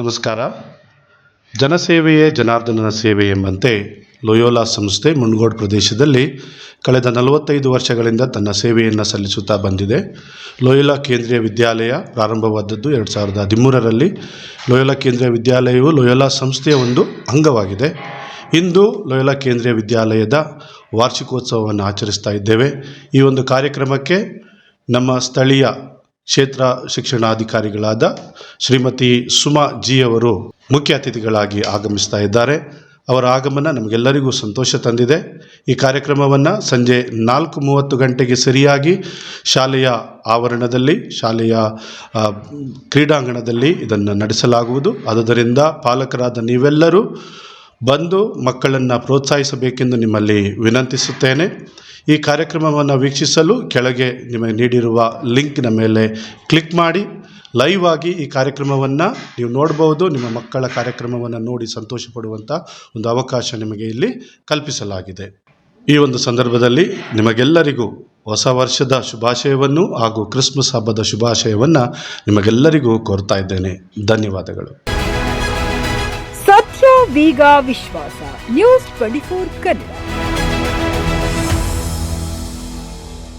ನಮಸ್ಕಾರ. ಜನಸೇವೆಯೇ ಜನಾರ್ದನನ ಸೇವೆ ಎಂಬಂತೆ ಲೋಯೋಲಾ ಸಂಸ್ಥೆ ಮುನ್ಗೋಡ್ ಪ್ರದೇಶದಲ್ಲಿ ಕಳೆದ 45 ವರ್ಷಗಳಿಂದ ತನ್ನ ಸೇವೆಯನ್ನು ಸಲ್ಲಿಸುತ್ತಾ ಬಂದಿದೆ. ಲೋಯೋಲಾ ಕೇಂದ್ರೀಯ ವಿದ್ಯಾಲಯ ಪ್ರಾರಂಭವಾದದ್ದು 2013ರಲ್ಲಿ. ಲೋಯೋಲಾ ಕೇಂದ್ರೀಯ ವಿದ್ಯಾಲಯವು ಲೋಯೋಲಾ ಸಂಸ್ಥೆಯ ಒಂದು ಅಂಗವಾಗಿದೆ. ಇಂದು ಲೋಯೋಲಾ ಕೇಂದ್ರೀಯ ವಿದ್ಯಾಲಯದ ವಾರ್ಷಿಕೋತ್ಸವವನ್ನು ಆಚರಿಸ್ತಾ ಇದ್ದೇವೆ. ಈ ಒಂದು ಕಾರ್ಯಕ್ರಮಕ್ಕೆ ನಮ್ಮ ಸ್ಥಳೀಯ ಕ್ಷೇತ್ರ ಶಿಕ್ಷಣಾಧಿಕಾರಿಗಳಾದ ಶ್ರೀಮತಿ ಸುಮಾ ಜಿ ಅವರು ಮುಖ್ಯ ಅತಿಥಿಗಳಾಗಿ ಆಗಮಿಸ್ತಾ ಇದ್ದಾರೆ. ಅವರ ಆಗಮನ ನಮಗೆಲ್ಲರಿಗೂ ಸಂತೋಷ ತಂದಿದೆ. ಈ ಕಾರ್ಯಕ್ರಮವನ್ನು ಸಂಜೆ 4:30 ಗಂಟೆಗೆ ಸರಿಯಾಗಿ ಶಾಲೆಯ ಆವರಣದಲ್ಲಿ, ಶಾಲೆಯ ಕ್ರೀಡಾಂಗಣದಲ್ಲಿ ಇದನ್ನು ನಡೆಸಲಾಗುವುದು. ಆದುದರಿಂದ ಪಾಲಕರಾದ ನೀವೆಲ್ಲರೂ ಬಂದು ಮಕ್ಕಳನ್ನು ಪ್ರೋತ್ಸಾಹಿಸಬೇಕೆಂದು ನಿಮ್ಮಲ್ಲಿ ವಿನಂತಿಸುತ್ತೇನೆ. ಈ ಕಾರ್ಯಕ್ರಮವನ್ನು ವೀಕ್ಷಿಸಲು ಕೆಳಗೆ ನಿಮಗೆ ನೀಡಿರುವ ಲಿಂಕ್ನ ಮೇಲೆ ಕ್ಲಿಕ್ ಮಾಡಿ ಲೈವ್ ಆಗಿ ಈ ಕಾರ್ಯಕ್ರಮವನ್ನು ನೀವು ನೋಡ್ಬೋದು. ನಿಮ್ಮ ಮಕ್ಕಳ ಕಾರ್ಯಕ್ರಮವನ್ನು ನೋಡಿ ಸಂತೋಷ ಪಡುವಂಥ ಒಂದು ಅವಕಾಶ ನಿಮಗೆ ಇಲ್ಲಿ ಕಲ್ಪಿಸಲಾಗಿದೆ. ಈ ಒಂದು ಸಂದರ್ಭದಲ್ಲಿ ನಿಮಗೆಲ್ಲರಿಗೂ ಹೊಸ ವರ್ಷದ ಶುಭಾಶಯವನ್ನು ಹಾಗೂ ಕ್ರಿಸ್ಮಸ್ ಹಬ್ಬದ ಶುಭಾಶಯವನ್ನು ನಿಮಗೆಲ್ಲರಿಗೂ ಕೋರ್ತಾ ಇದ್ದೇನೆ. ಧನ್ಯವಾದಗಳು. ಸತ್ಯ, ವೇಗ, ವಿಶ್ವಾಸ. ನ್ಯೂಸ್ 24 ಕನ್ನಡ.